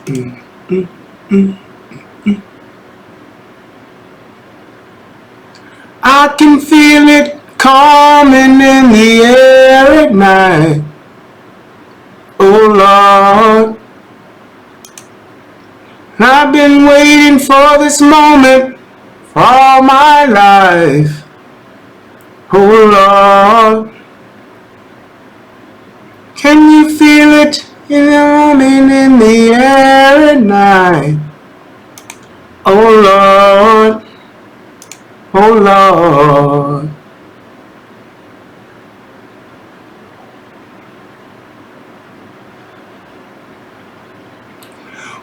I can feel it coming in the air at night. Oh Lord, I've been waiting for this moment for all my life. Oh Lord, can you feel it coming in the air at night? Oh Lord, oh Lord.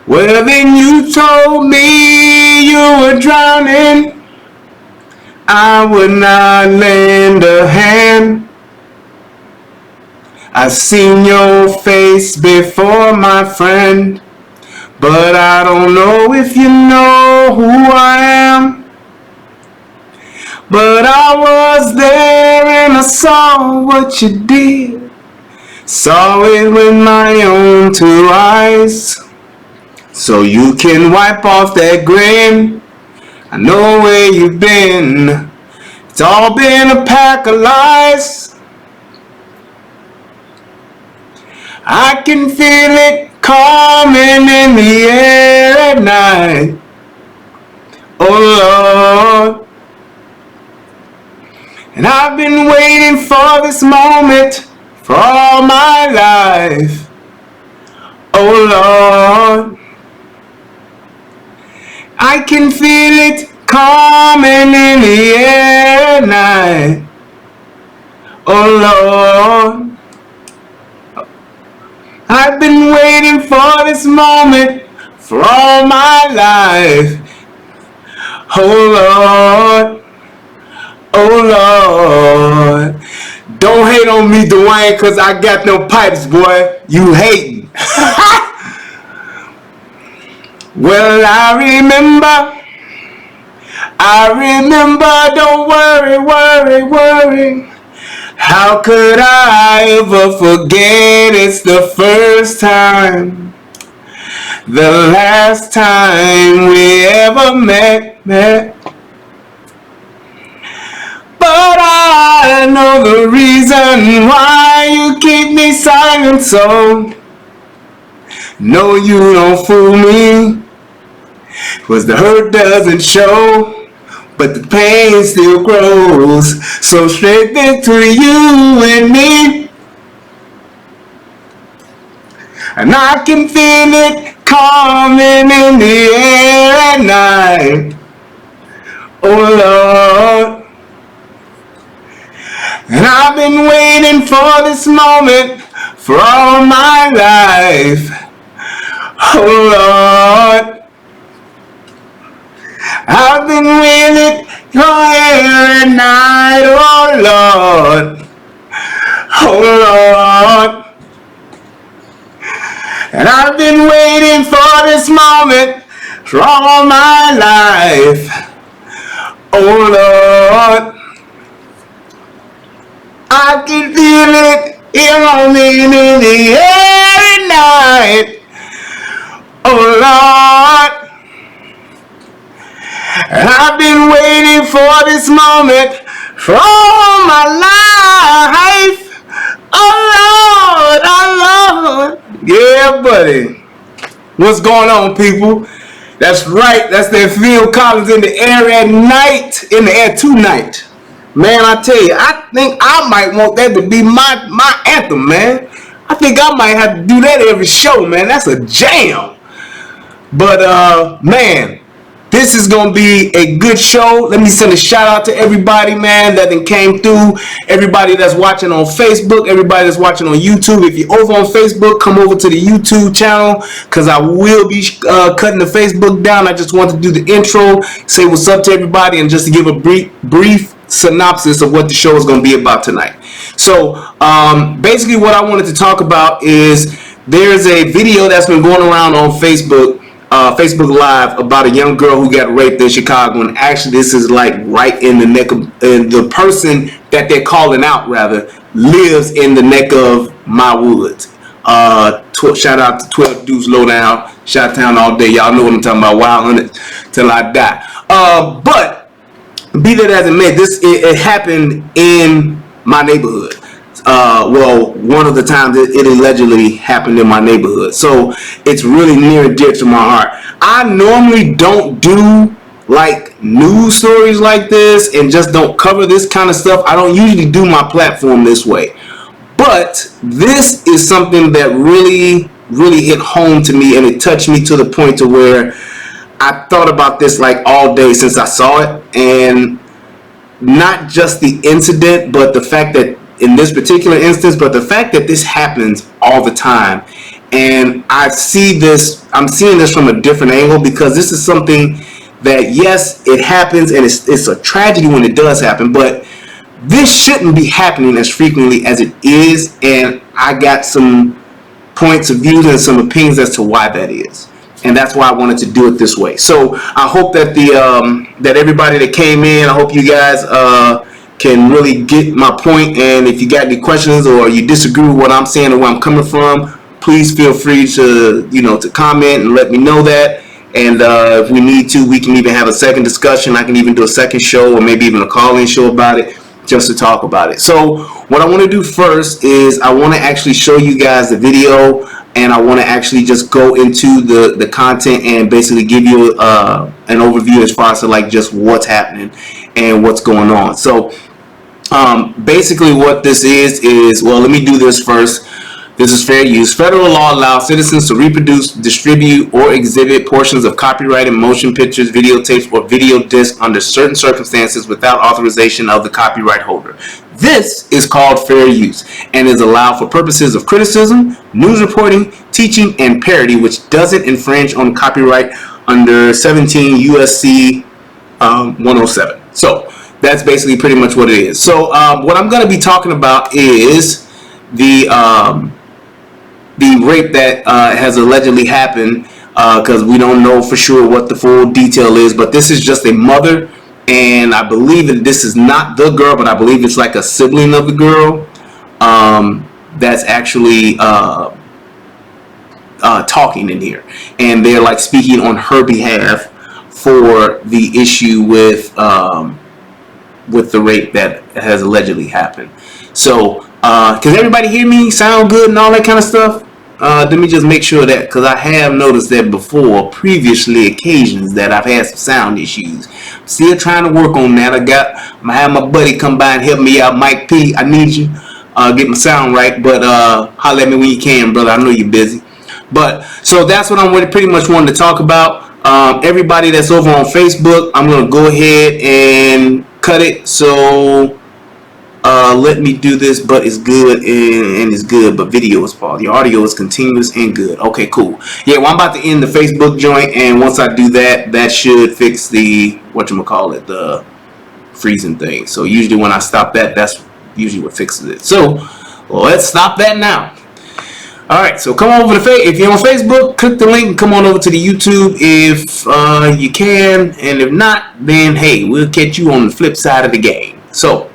Well, then you told me you were drowning. I would not lend a hand. I've seen your face before, my friend, but I don't know if you know who I am. But I was there and I saw what you did. Saw it with my own two eyes. So you can wipe off that grin. I know where you've been. It's all been a pack of lies. I can feel it coming in the air at night. Oh Lord, and I've been waiting for this moment for all my life. Oh Lord, I can feel it coming in the air at night. Oh Lord, I've been waiting for this moment for all my life. Oh Lord, oh Lord. Don't hate on me, Dwayne, cause I got no pipes, boy. You hating. Well, I remember, don't worry. How could I ever forget? It's the first time, the last time we ever met. But I know the reason why you keep me silent, so no, you don't fool me. 'Cause the hurt doesn't show, but the pain still grows. So straight into you and me, and I can feel it coming in the air at night. Oh Lord, and I've been waiting for this moment for all my life. Oh Lord, I've been waiting for every night. Oh Lord, oh Lord, and I've been waiting for this moment for all my life. Oh Lord, I can feel it coming in the air at night. Oh Lord, and I've been waiting for this moment for all my life. Oh Lord, yeah, buddy. What's going on, people? That's right. That's that Phil Collins in the air at night, in the air tonight. Man, I tell you, I think I might want that to be my anthem, man. I think I might have to do that every show, man. That's a jam. But man, this is gonna be a good show. Let me send a shout out to everybody, man, that then came through. Everybody that's watching on Facebook, everybody that's watching on YouTube. If you're over on Facebook, come over to the YouTube channel, because I will be cutting the Facebook down. I just want to do the intro, say what's up to everybody, and just to give a brief synopsis of what the show is going to be about tonight. So basically what I wanted to talk about is there's a video that's been going around on Facebook Live about a young girl who got raped in Chicago, and actually this is like right in the neck of the person that they're calling out rather lives in the neck of my woods. Shout out to 12 Deuce Lowdown, Shot Town all day. Y'all know what I'm talking about. Wild Hunted till I die. But be that as it may, it happened in my neighborhood. Well, one of the times it allegedly happened in my neighborhood, so it's really near and dear to my heart. I normally don't do like news stories like this and just don't cover this kind of stuff. I don't usually do my platform this way, but this is something that really hit home to me, and it touched me to the point to where I thought about this like all day since I saw it. And not just the incident, but the fact that in this particular instance, but the fact that this happens all the time. And I'm seeing this from a different angle, because this is something that, yes, it happens, and it's a tragedy when it does happen, but this shouldn't be happening as frequently as it is. And I got some points of view and some opinions as to why that is. And that's why I wanted to do it this way. So I hope that that everybody that came in, I hope you guys can really get my point. And if you got any questions or you disagree with what I'm saying or where I'm coming from, please feel free to to comment and let me know that. And if we need to, we can even have a second discussion. I can even do a second show, or maybe even a call-in show about it, just to talk about it. So what I want to do first is I want to actually show you guys the video, and I want to actually just go into the content and basically give you an overview as far as like just what's happening and what's going on. So basically what this is, well, let me do this first. This is fair use. Federal law allows citizens to reproduce, distribute, or exhibit portions of copyrighted motion pictures, videotapes, or video discs under certain circumstances without authorization of the copyright holder. This is called fair use and is allowed for purposes of criticism, news reporting, teaching, and parody, which doesn't infringe on copyright under 17 USC 107. So that's basically pretty much what it is. So what I'm going to be talking about is the rape that has allegedly happened, because we don't know for sure what the full detail is, but this is just a mother, and I believe that this is not the girl, but I believe it's like a sibling of the girl that's actually talking in here, and they're like speaking on her behalf for the issue with the rape that has allegedly happened. So can everybody hear me, sound good, and all that kind of stuff? Let me just make sure that, because I have noticed that before, previously occasions that I've had some sound issues. Still trying to work on that. I'm gonna have my buddy come by and help me out, Mike P. I need you, get my sound right. But holler at me when you can, brother. I know you're busy. But so that's what I'm pretty much wanting to talk about. Everybody that's over on Facebook, I'm gonna go ahead and cut it. So let me do this, but it's good and it's good, but video is paused. Your audio is continuous and good. Okay, cool. Yeah, well, I'm about to end the Facebook joint, and once I do that, that should fix the the freezing thing. So usually when I stop that, that's usually what fixes it. So let's stop that now. All right, so come over to if you're on Facebook, click the link and come on over to the YouTube if you can, and if not, then hey, we'll catch you on the flip side of the game. So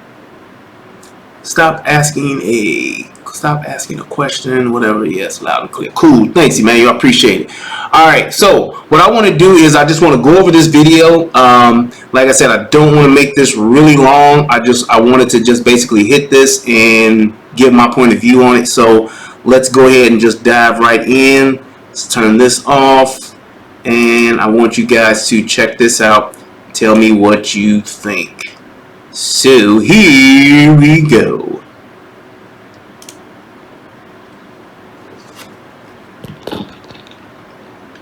stop asking a question, whatever. Yes, loud and clear. Cool. Thanks, man. You appreciate it. All right. So what I want to do is I just want to go over this video. Like I said, I don't want to make this really long. I wanted to just basically hit this and give my point of view on it. So let's go ahead and just dive right in. Let's turn this off, and I want you guys to check this out. Tell me what you think. So here we go.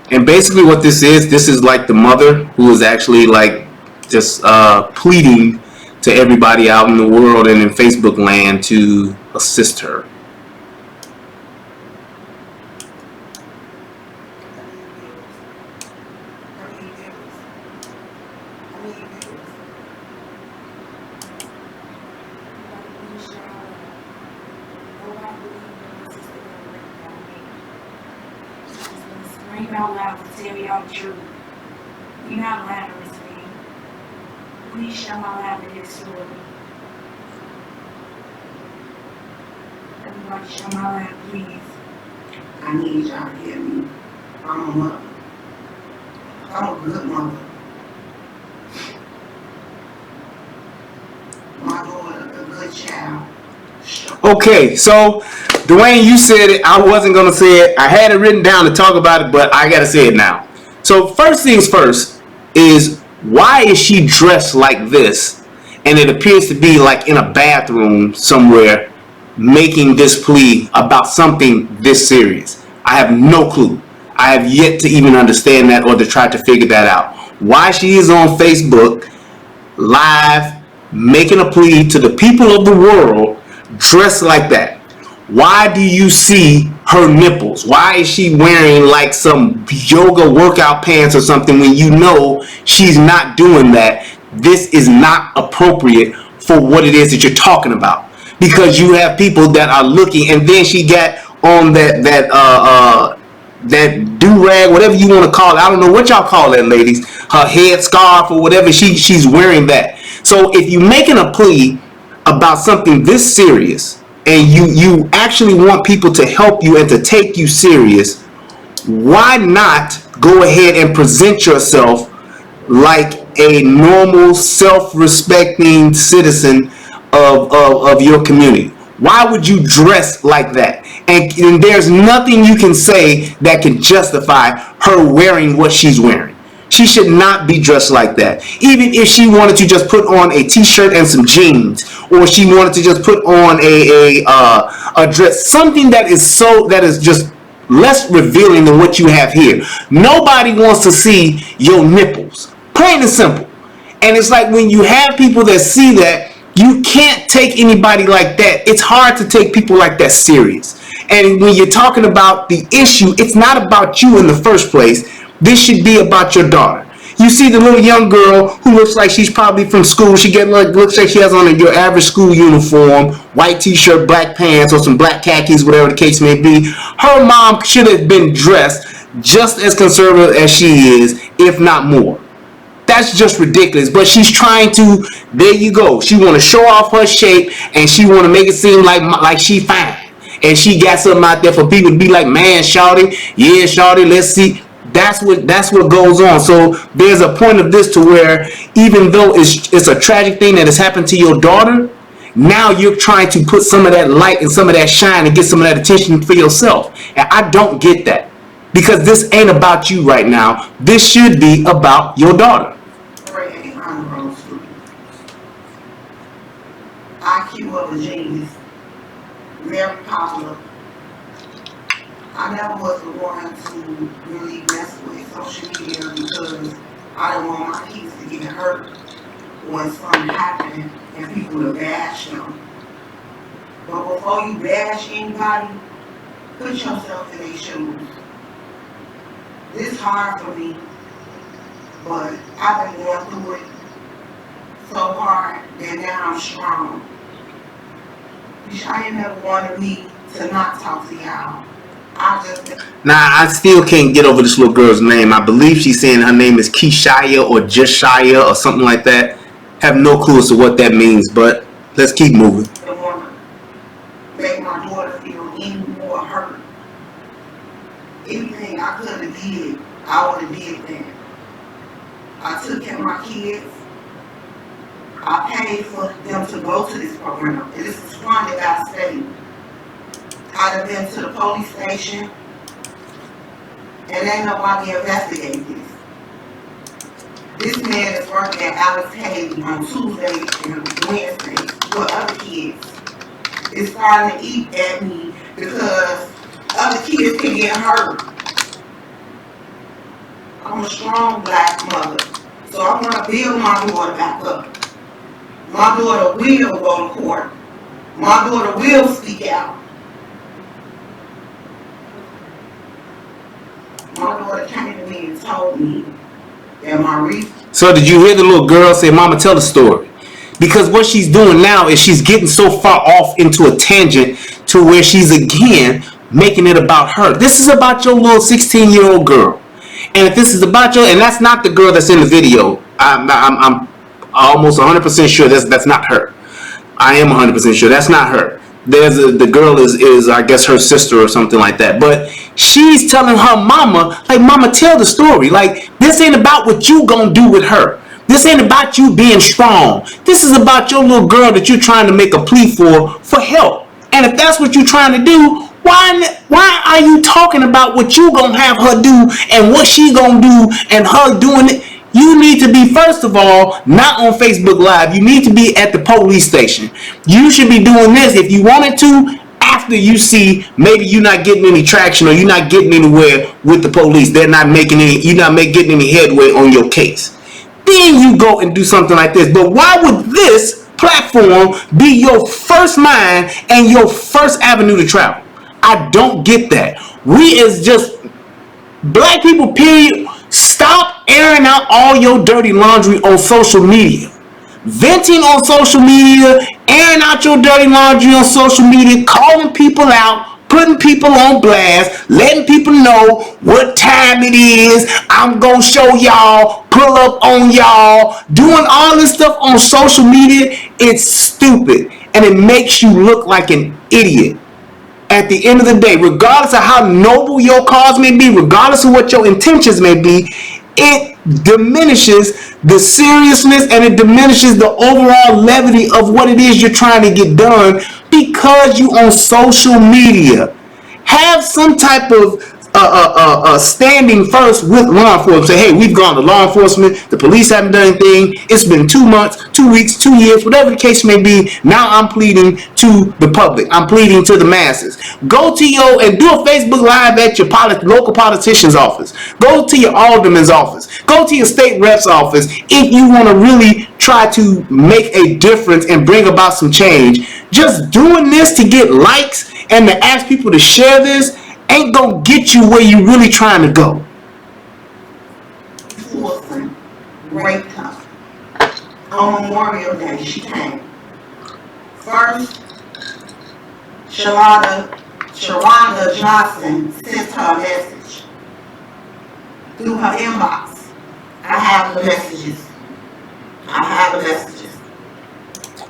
And basically what this is like the mother who is actually like just pleading to everybody out in the world and in Facebook land to assist her. Out loud to tell y'all the truth. You're not allowed to receive. Please show my life in this story. Everybody show my life, please. I need y'all to hear me. I'm a mother. I'm a good mother. My daughter, a good child. Okay, so Dwayne, you said it. I wasn't gonna say it. I had it written down to talk about it, but I gotta say it now. So first things first is, why is she dressed like this? And it appears to be like in a bathroom somewhere, making this plea about something this serious. I have no clue. I have yet to even understand that or to try to figure that out. Why she is on Facebook live making a plea to the people of the world dressed like that. Why do you see her nipples? Why is she wearing like some yoga workout pants or something when you know she's not doing that? This is not appropriate for what it is that you're talking about, because you have people that are looking. And then she got on that do-rag, whatever you want to call it. I don't know what y'all call that, ladies. Her head scarf or whatever, she's wearing that. So if you're making a plea about something this serious, and you actually want people to help you and to take you serious, why not go ahead and present yourself like a normal, self-respecting citizen of your community? Why would you dress like that? And there's nothing you can say that can justify her wearing what she's wearing. She should not be dressed like that. Even if she wanted to just put on a t-shirt and some jeans, or she wanted to just put on a dress, something that is just less revealing than what you have here. Nobody wants to see your nipples, plain and simple. And it's like when you have people that see that, you can't take anybody like that. It's hard to take people like that serious. And when you're talking about the issue, it's not about you in the first place. This should be about your daughter. You see the little young girl who looks like she's probably from school. Looks like she has on your average school uniform, white t-shirt, black pants, or some black khakis, whatever the case may be. Her mom should have been dressed just as conservative as she is, if not more. That's just ridiculous. But she's trying to, there you go. She want to show off her shape, and she want to make it seem like she fine. And she got something out there for people to be like, man, shawty, yeah, shawty, let's see. That's what goes on. So there's a point of this to where, even though it's a tragic thing that has happened to your daughter, now you're trying to put some of that light and some of that shine and get some of that attention for yourself. And I don't get that, because this ain't about you right now. This should be about your daughter. IQ of a genius, very popular. I never was the one to really mess with social media because I don't want my kids to get hurt when something happens and people to bash them. But before you bash anybody, put yourself in their shoes. It's hard for me, but I've been going through it so hard that now I'm strong. I didn't never wanted me to not talk to y'all. I still can't get over this little girl's name. I believe she's saying her name is Keshia or Jeshia or something like that. Have no clue as to what that means, but let's keep moving. I don't want to make my daughter feel any more hurt. Anything I could have did, I would have did that. I took care of my kids. I paid for them to go to this program. This is funded by the state. I'd have been to the police station, and ain't nobody investigated this. This man is working at Alex Haley on Tuesday and Wednesday with other kids. It's starting to eat at me because other kids can get hurt. I'm a strong black mother, so I want to build my daughter back up. My daughter will go to court. My daughter will speak out. My daughter came to me and told me that my reason. So did you hear the little girl say, Mama, tell the story? Because what she's doing now is she's getting so far off into a tangent to where she's again making it about her. This is about your little 16-year-old girl. And if this is about and that's not the girl that's in the video. I'm almost 100% sure that's not her. I am 100% sure that's not her. the girl is I guess her sister or something like that. But she's telling her mama, like, mama, tell the story. Like, this ain't about what you gonna do with her. This ain't about you being strong. This is about your little girl that you're trying to make a plea for help. And if that's what you're trying to do, why are you talking about what you gonna have her do and what she gonna do and her doing it? You need to be, first of all, not on Facebook Live. You need to be at the police station. You should be doing this if you wanted to after you see maybe you're not getting any traction or you're not getting anywhere with the police. You're not getting any headway on your case. Then you go and do something like this. But why would this platform be your first mind and your first avenue to travel? I don't get that. We as just black people, period, stop airing out all your dirty laundry on social media. Venting on social media, airing out your dirty laundry on social media, calling people out, putting people on blast, letting people know what time it is, I'm gonna show y'all, pull up on y'all, doing all this stuff on social media. It's stupid and it makes you look like an idiot. At the end of the day, regardless of how noble your cause may be, regardless of what your intentions may be, it diminishes the seriousness and it diminishes the overall levity of what it is you're trying to get done because you on social media. Have some type of standing first with law enforcement. Say, hey, we've gone to law enforcement. The police haven't done anything. It's been 2 months, 2 weeks, 2 years, whatever the case may be. Now I'm pleading to the public. I'm pleading to the masses. Go to and do a Facebook Live at your local politician's office. Go to your alderman's office. Go to your state rep's office if you want to really try to make a difference and bring about some change. Just doing this to get likes and to ask people to share this ain't gonna get you where you really trying to go. Wilson raped her. On Memorial Day, she came. First, Sharonda Johnson sent her a message through her inbox. I have the messages.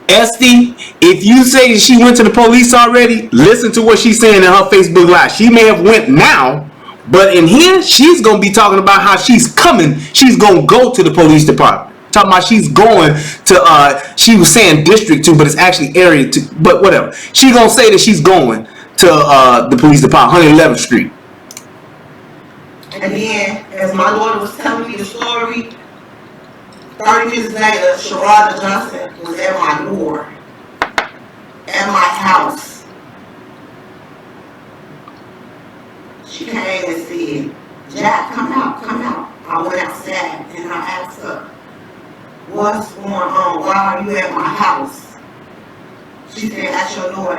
Esty, if you say that she went to the police already, listen to what she's saying in her Facebook Live. She may have went now, but in here, she's going to be talking about how she's coming. She's going to go to the police department. Talking about she's going to, she was saying District 2, but it's actually Area 2, but whatever. She's going to say that she's going to the police department, 111th Street. And then, as my daughter was telling me the story, 30 minutes later, Sharonda Johnson was at my door, at my house. She came and said, Jack, come out. I went outside and I asked her, what's going on? Why are you at my house? She said, ask your daughter.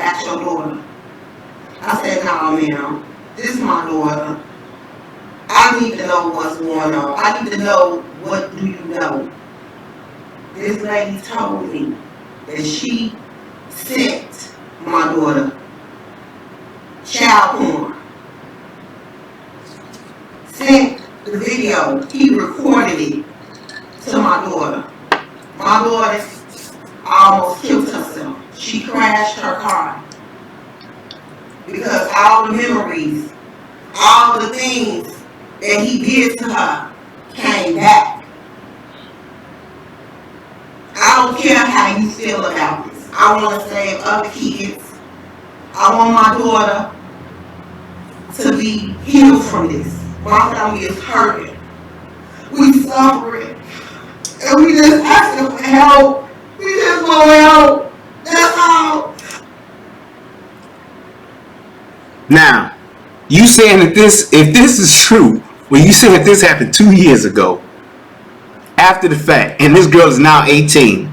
I said, no, ma'am, this is my daughter. I need to know what's going on. I need to know, what do you know? This lady told me that she sent my daughter child porn. Sent the video, he recorded it to my daughter. My daughter almost killed herself. She crashed her car. Because all the memories, all the things that he did to her came back. I don't care how you feel about this. I want to save other kids. I want my daughter to be healed from this. My family is hurting. We suffering. And we just asking for help. We just want help. That's all. Now, you saying that if this is true, well, you saying that this happened 2 years ago, after the fact, and this girl is now 18.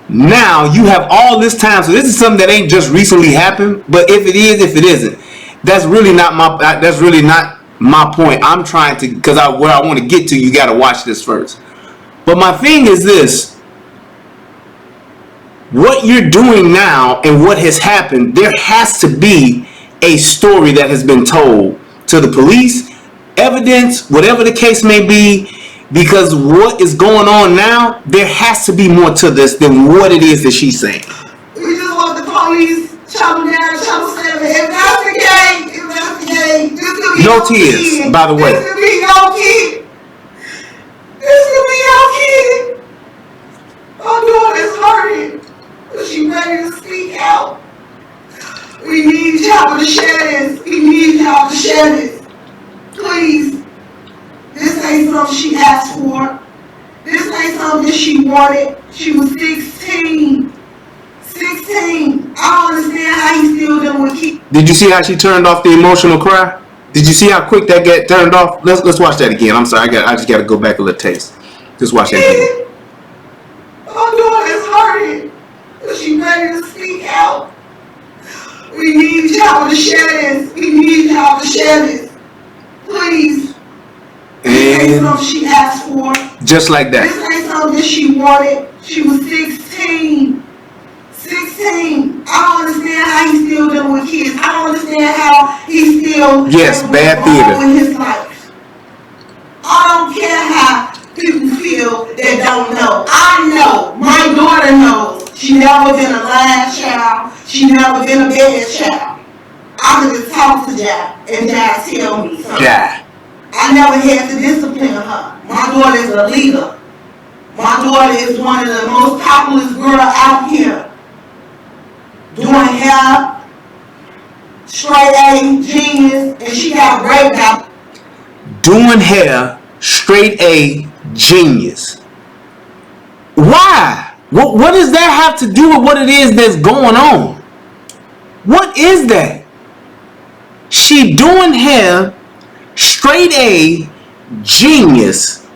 Now you have all this time, so this is something that ain't just recently happened. But if it is, if it isn't, that's really not my point. I'm trying to, because where I want to get to, you got to watch this first. But my thing is this: what you're doing now and what has happened, there has to be a story that has been told to the police, evidence, whatever the case may be. Because what is going on now, there has to be more to this than what it is that she's saying. We just want the police, channel 9, channel 7, investigate. This could be No your tears, kid. by the way. This could be your kid. This could be your kid. Our daughter's hurting, but she ready to speak out. We need y'all to share this. We need y'all to share this. Please. This ain't something she asked for. This ain't something she wanted. She was 16. 16. I don't understand how he still dealing with kids. Did you see how she turned off the emotional cry? Did you see how quick that got turned off? Let's watch that again. I'm sorry, I just gotta go back a little taste. Just watch that again. Our daughter's hurting, but she ready to speak out. We need y'all to share this. We need y'all to share this. Please. This ain't And something she asked for. just like that. This ain't something she wanted. She was 16. 16. I don't understand how he's still dealing with kids. I don't understand how he's still Yes, bad theater. in his life. I don't care how people feel that don't know. I know. My daughter knows. She never been a lying child. She never been a bad child. I could just talk to Jack and Jack tell me something. Yeah. I never had to discipline her. My daughter is a leader. My daughter is one of the most popular girls out here. Doing hair, straight A, genius, and she got breakdown. Doing hair, straight A, genius. Why? What does that have to do with what it is that's going on? What is that? She doing hair, straight A, genius.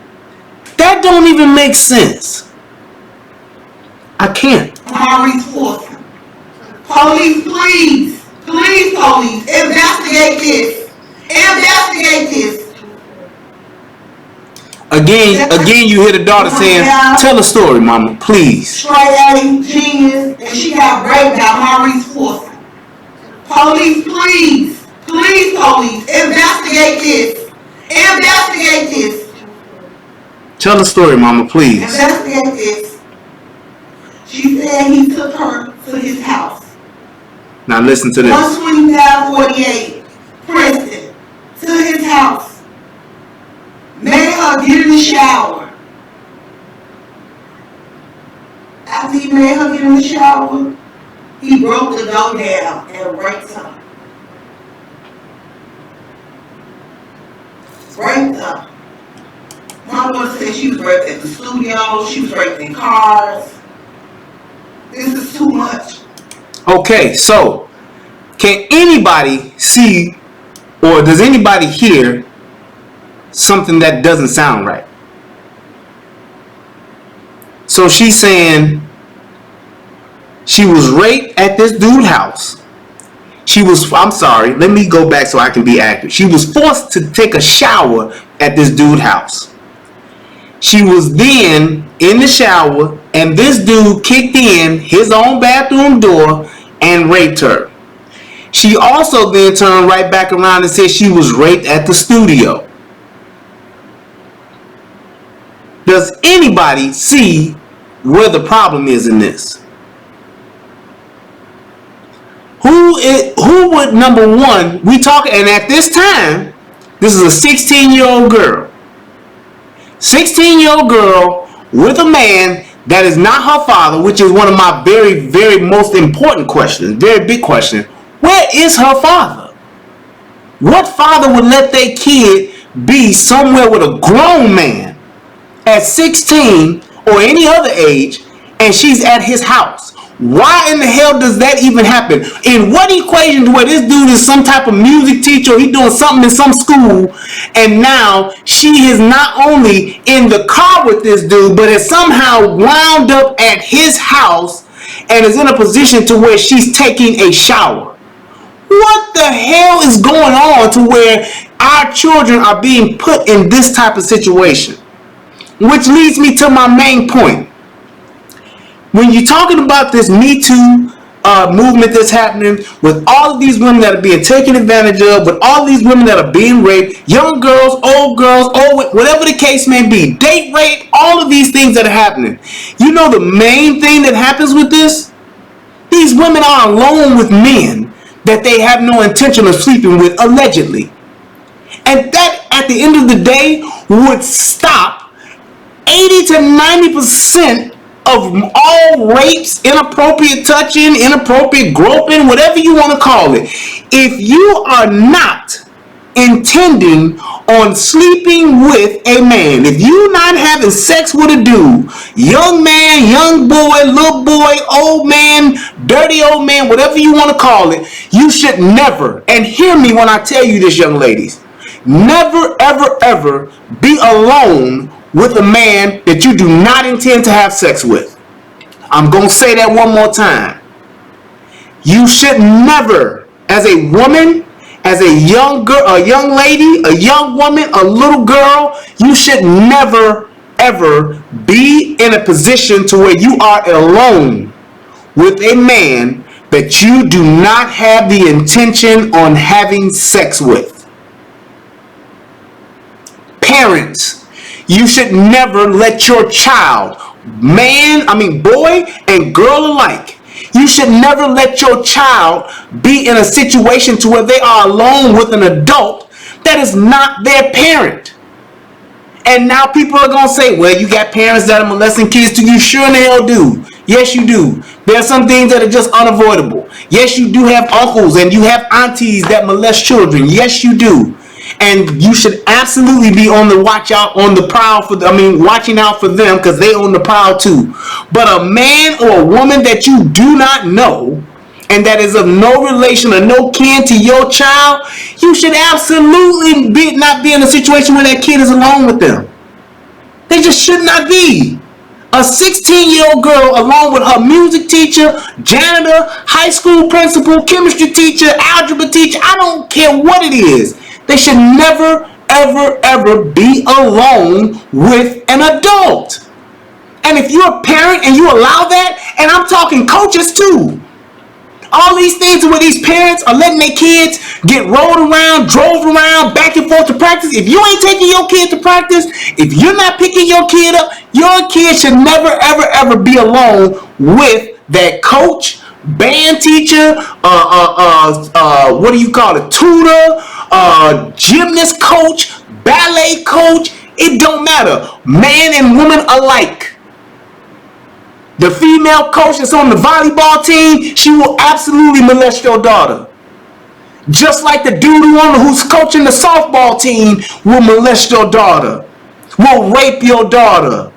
That don't even make sense. I can't. Maurice Forson. Police, please. Please, police. Investigate this. Investigate this. Again, you hear the daughter saying, "Tell a story, mama, please." Straight A, genius, and she got breakdown. Maurice Forson. Police, please. Please, police. Investigate this. Investigate this. Tell the story, mama, please. Investigate this. She said he took her to his house. Now listen to this. 12548 Princeton. To his house. Made her get in the shower. After he made her get in the shower, he broke the door down and raped her. Raped her. My daughter said she was raped at the studio, she was raped in cars. This is too much. Okay, so can anybody see or does anybody hear something that doesn't sound right? So she's saying she was raped at this dude's house. I'm sorry, let me go back so I can be accurate. She was forced to take a shower at this dude's house. She was then in the shower and this dude kicked in his own bathroom door and raped her. She also then turned right back around and said she was raped at the studio. Does anybody see where the problem is in this? Who would, number one, we talk, and at this time, this is a 16-year-old girl. 16-year-old girl with a man that is not her father, which is one of my very, very most important questions, very big question. Where is her father? What father would let their kid be somewhere with a grown man at 16 or any other age, and she's at his house? Why in the hell does that even happen? In what equation where this dude is some type of music teacher, or he doing something in some school, and now she is not only in the car with this dude, but is somehow wound up at his house and is in a position to where she's taking a shower? What the hell is going on to where our children are being put in this type of situation? Which leads me to my main point. When you're talking about this Me Too movement that's happening, with all of these women that are being taken advantage of, with all these women that are being raped, young girls, old whatever the case may be, date rape, all of these things that are happening. You know the main thing that happens with this? These women are alone with men that they have no intention of sleeping with, allegedly. And that, at the end of the day, would stop 80 to 90% of all rapes, inappropriate touching, inappropriate groping, whatever you want to call it. If you are not intending on sleeping with a man, if you're not having sex with a dude, young man, young boy, little boy, old man, dirty old man, whatever you want to call it, you should never, and hear me when I tell you this, young ladies, never, ever, ever be alone with a man that you do not intend to have sex with. I'm going to say that one more time. You should never, as a woman, as a young girl, a young lady, a young woman, a little girl, you should never, ever be in a position to where you are alone with a man that you do not have the intention on having sex with. Parents, you should never let your child, boy and girl alike, you should never let your child be in a situation to where they are alone with an adult that is not their parent. And now people are going to say, well, you got parents that are molesting kids too. You sure in the hell do. Yes, you do. There are some things that are just unavoidable. Yes, you do have uncles and you have aunties that molest children. Yes, you do. And you should absolutely be on the watching out for them, because they on the prowl too. But a man or a woman that you do not know and that is of no relation or no kin to your child, you should absolutely not be in a situation where that kid is alone with them. They just should not be. A 16-year-old girl along with her music teacher, janitor, high school principal, chemistry teacher, algebra teacher, I don't care what it is. They should never, ever, ever be alone with an adult. And if you're a parent and you allow that, and I'm talking coaches too, all these things where these parents are letting their kids get rolled around, drove around, back and forth to practice. If you ain't taking your kid to practice, if you're not picking your kid up, your kid should never, ever, ever be alone with that coach, band teacher, tutor, gymnast coach, ballet coach. It don't matter. Man and woman alike. The female coach that's on the volleyball team, she will absolutely molest your daughter. Just like the dude who's coaching the softball team will molest your daughter, will rape your daughter.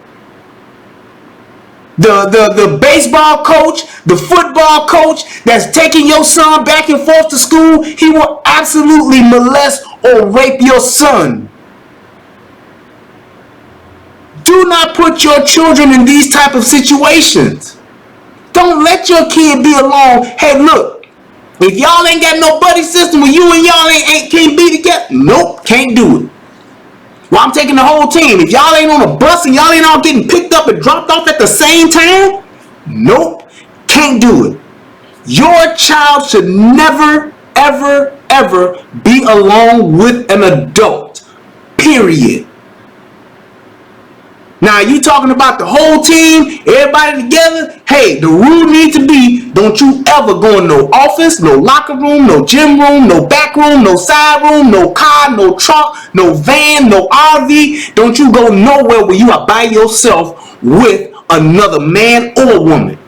The baseball coach, the football coach that's taking your son back and forth to school, he will absolutely molest or rape your son. Do not put your children in these type of situations. Don't let your kid be alone. Hey, look, if y'all ain't got no buddy system where you and y'all can't be together, nope, can't do it. Well, I'm taking the whole team. If y'all ain't on a bus and y'all ain't all getting picked up and dropped off at the same time, nope, can't do it. Your child should never, ever, ever be alone with an adult, period. Now, you talking about the whole team, everybody together? Hey, the rule needs to be, don't you ever go in no office, no locker room, no gym room, no back room, no side room, no car, no trunk, no van, no RV. Don't you go nowhere where you are by yourself with another man or woman.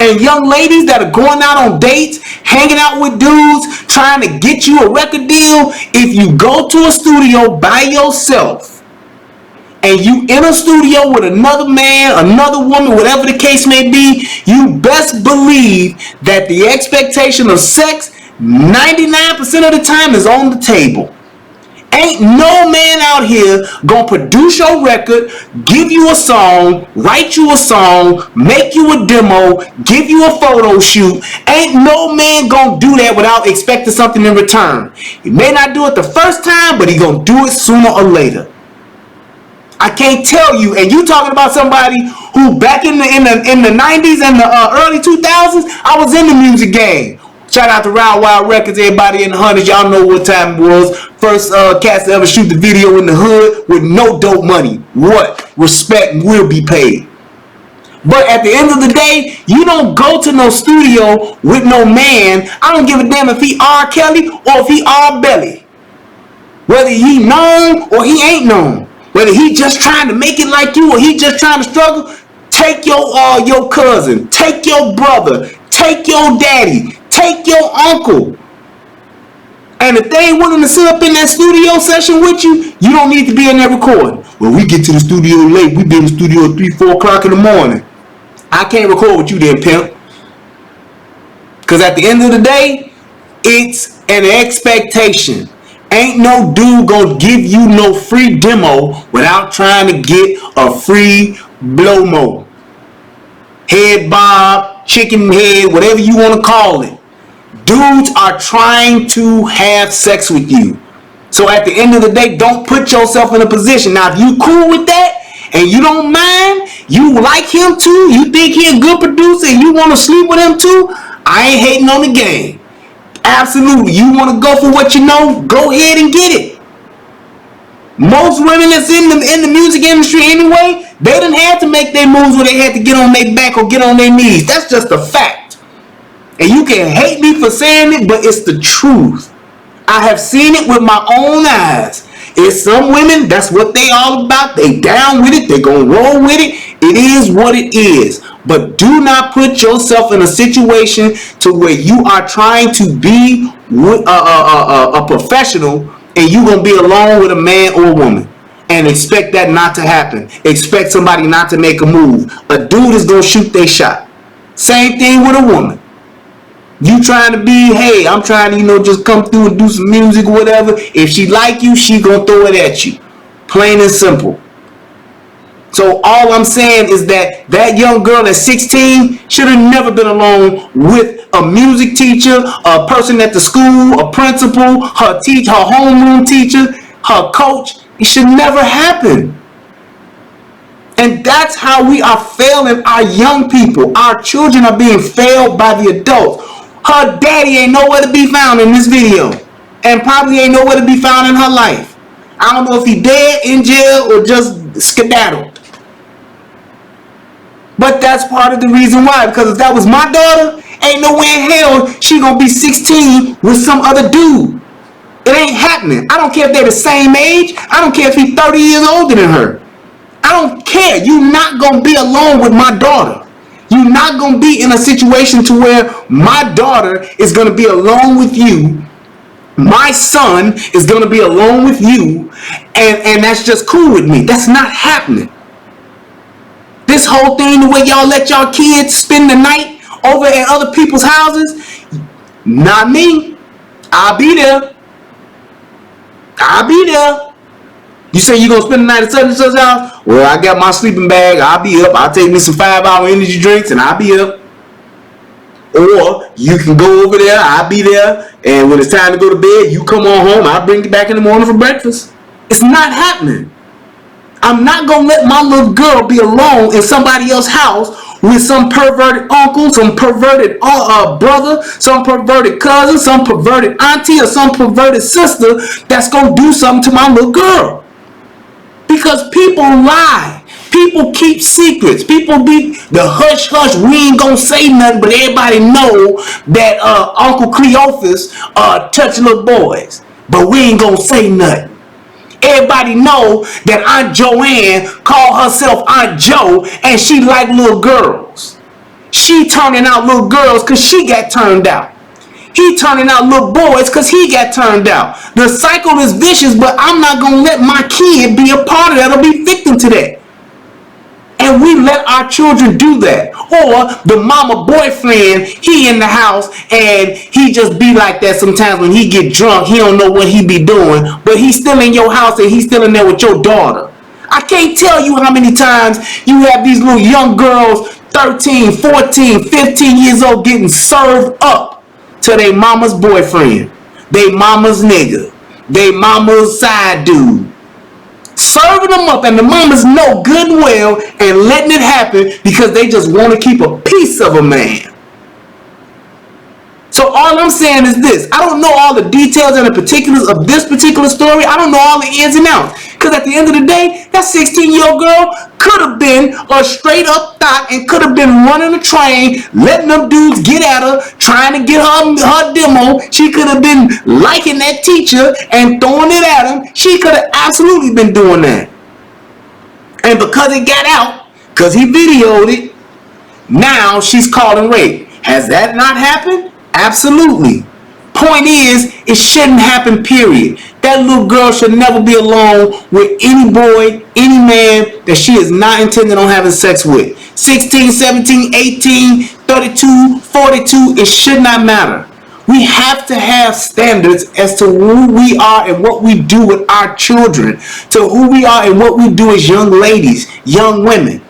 And young ladies that are going out on dates, hanging out with dudes, trying to get you a record deal, if you go to a studio by yourself, and you in a studio with another man, another woman, whatever the case may be, you best believe that the expectation of sex 99% of the time is on the table. Ain't no man out here gonna produce your record, give you a song, write you a song, make you a demo, give you a photo shoot. Ain't no man gonna do that without expecting something in return. He may not do it the first time, but he gonna do it sooner or later. I can't tell you, and you talking about somebody who back in the 90s and the early 2000s, I was in the music game. Shout out to Round Wild Records, everybody in the hundreds, y'all know what time it was. First cats to ever shoot the video in the hood with no dope money. What? Respect will be paid. But at the end of the day, you don't go to no studio with no man. I don't give a damn if he R. Kelly or if he R. Belly. Whether he known or he ain't known. Whether he just trying to make it like you or he just trying to struggle. Take your cousin. Take your brother. Take your daddy. Take your uncle. And if they ain't willing to sit up in that studio session with you, you don't need to be in there recording. Well, we get to the studio late. We be in the studio at 3, 4 o'clock in the morning. I can't record with you then, pimp. Because at the end of the day, it's an expectation. Ain't no dude gonna give you no free demo without trying to get a free blow-mo. Head bob, chicken head, whatever you want to call it. Dudes are trying to have sex with you. So at the end of the day, don't put yourself in a position. Now, if you cool with that and you don't mind, you like him too, you think he a good producer and you want to sleep with him too, I ain't hating on the game. Absolutely. You want to go for what you know, go ahead and get it. Most women that's in the music industry anyway, they didn't have to make their moves where they had to get on their back or get on their knees. That's just a fact. And you can hate me for saying it, but it's the truth. I have seen it with my own eyes. It's some women, that's what they all about. They down with it. They gonna roll with it. It is what it is. But do not put yourself in a situation to where you are trying to be a professional and you gonna be alone with a man or a woman and expect that not to happen. Expect somebody not to make a move. A dude is gonna shoot their shot. Same thing with a woman. You trying to be, hey, I'm trying to, just come through and do some music or whatever. If she like you, she gonna throw it at you. Plain and simple. So all I'm saying is that young girl at 16 should have never been alone with a music teacher, a person at the school, a principal, her homeroom teacher, her coach. It should never happen. And that's how we are failing our young people. Our children are being failed by the adults. Her daddy ain't nowhere to be found in this video. And probably ain't nowhere to be found in her life. I don't know if he dead, in jail, or just skedaddled. But that's part of the reason why. Because if that was my daughter, ain't no way in hell she gonna be 16 with some other dude. It ain't happening. I don't care if they're the same age. I don't care if he's 30 years older than her. I don't care. You're not gonna be alone with my daughter. You're not gonna be in a situation to where my daughter is gonna be alone with you. My son is gonna be alone with you, and that's just cool with me. That's not happening. This whole thing, the way y'all let y'all kids spend the night over at other people's houses, not me. I'll be there. I'll be there. You say you gonna spend the night at such and such house? Well, I got my sleeping bag. I'll be up. I'll take me some 5-hour energy drinks and I'll be up. Or you can go over there. I'll be there. And when it's time to go to bed, you come on home. I'll bring you back in the morning for breakfast. It's not happening. I'm not gonna let my little girl be alone in somebody else's house with some perverted uncle, some perverted brother, some perverted cousin, some perverted auntie, or some perverted sister that's gonna do something to my little girl. Because people lie. People keep secrets. People be the hush hush. We ain't gonna say nothing, but everybody know that Uncle Cleophas touch little boys. But we ain't gonna say nothing. Everybody know that Aunt Joanne called herself Aunt Joe and she like little girls. She turning out little girls because she got turned out. He turning out little boys because he got turned out. The cycle is vicious, but I'm not going to let my kid be a part of that or be victim to that. And we let our children do that. Or the mama boyfriend, he in the house and he just be like that sometimes when he get drunk. He don't know what he be doing, but he's still in your house and he's still in there with your daughter. I can't tell you how many times you have these little young girls, 13, 14, 15 years old, getting served up to their mama's boyfriend, their mama's nigga, their mama's side dude. Serving them up, and the mamas know good and well and letting it happen because they just want to keep a piece of a man. So all I'm saying is this. I don't know all the details and the particulars of this particular story. I don't know all the ins and outs. Because at the end of the day, that 16-year-old girl could have been a straight up thought and could have been running a train, letting them dudes get at her, trying to get her demo. She could have been liking that teacher and throwing it at him. She could have absolutely been doing that. And because it got out, because he videoed it, now she's caught in rape. Has that not happened? Absolutely. Point is, it shouldn't happen, period. That little girl should never be alone with any boy, any man that she is not intending on having sex with. 16, 17, 18, 32, 42, it should not matter. We have to have standards as to who we are and what we do with our children, to who we are and what we do as young ladies, young women.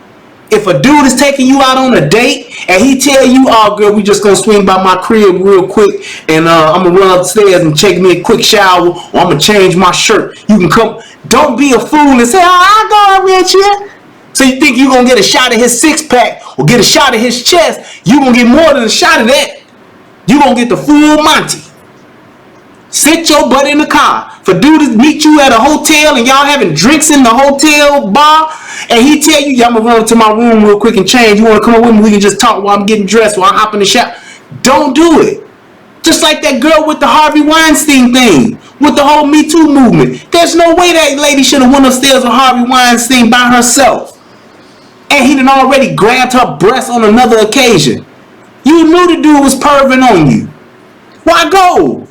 If a dude is taking you out on a date and he tell you, oh girl, we just gonna swing by my crib real quick and I'm gonna run upstairs and take me a quick shower, or I'm gonna change my shirt. You can come. Don't be a fool and say, oh, I'll go out with you. So you think you're gonna get a shot of his six pack or get a shot of his chest? You gonna get more than a shot of that. You gonna get the full Monty. Sit your butt in the car. For dude to meet you at a hotel and y'all having drinks in the hotel bar, and he tell you, y'all gonna run to my room real quick and change. You wanna come up with me? We can just talk while I'm getting dressed, while I hop in the shower. Don't do it. Just like that girl with the Harvey Weinstein thing, with the whole Me Too movement. There's no way that lady should have went upstairs with Harvey Weinstein by herself. And he done already grabbed her breast on another occasion. You knew the dude was perving on you. Why go?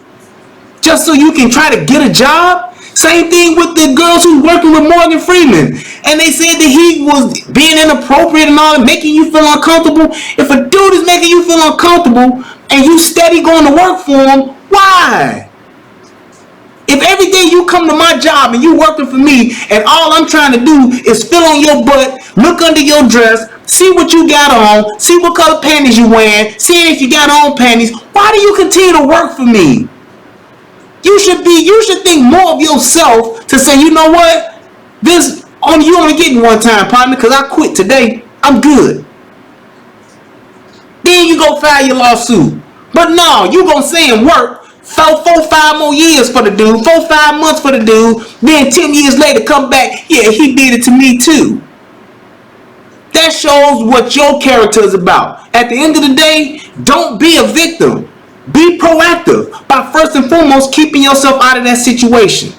Just so you can try to get a job? Same thing with the girls who working with Morgan Freeman. And they said that he was being inappropriate and all, making you feel uncomfortable. If a dude is making you feel uncomfortable and you steady going to work for him, why? If every day you come to my job and you working for me and all I'm trying to do is fill on your butt, look under your dress, see what you got on, see what color panties you wearing, see if you got on panties, why do you continue to work for me? You should think more of yourself to say, you know what? You only getting one time, partner, because I quit today. I'm good. Then you go file your lawsuit. But no, you gonna say and work 4-5 more years for the dude, 4-5 months for the dude, then 10 years later come back, yeah, he did it to me too. That shows what your character is about. At the end of the day, don't be a victim. Be proactive by first and foremost keeping yourself out of that situation.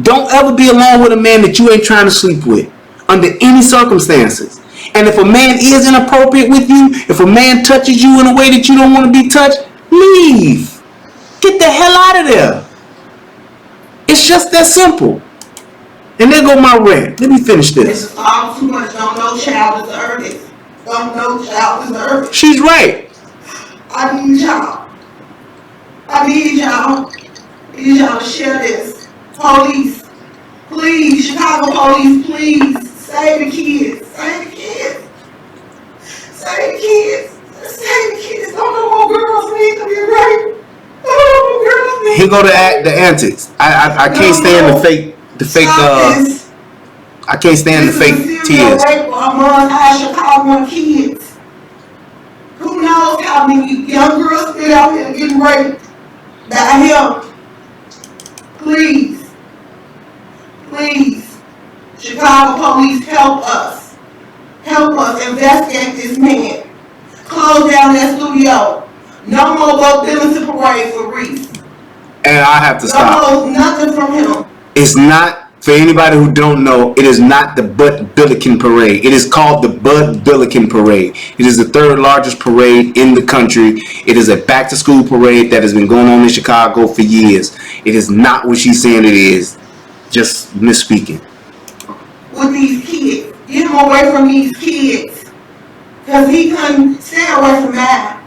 Don't ever be alone with a man that you ain't trying to sleep with under any circumstances. And if a man is inappropriate with you, if a man touches you in a way that you don't want to be touched, leave. Get the hell out of there. It's just that simple. And there go my rant. Let me finish this. It's all too much. Don't know child deserve it. Don't know child deserve it. She's right. I need y'all. I need y'all to share this. Police, please, Chicago police, please, save the kids. Save the kids. Save the kids. Save the kids. Don't no more girls need to be raped. Don't no more girls need. Here go the antics. I can't stand the fake I can't stand the fake tears. Among our Chicago kids. Who knows how many young girls get out here getting raped? That help. Please. Please. Chicago police, help us. Help us investigate this man. Close down that studio. No more Buck Billington parade for Reese. And I have to stop. No, nothing from him. It's not, for anybody who don't know, it is not the Bud Billiken Parade. It is called the Bud Billiken Parade. It is the third largest parade in the country. It is a back-to-school parade that has been going on in Chicago for years. It is not what she's saying it is. Just misspeaking. With these kids. Get him away from these kids. Because he couldn't stay away from Matt.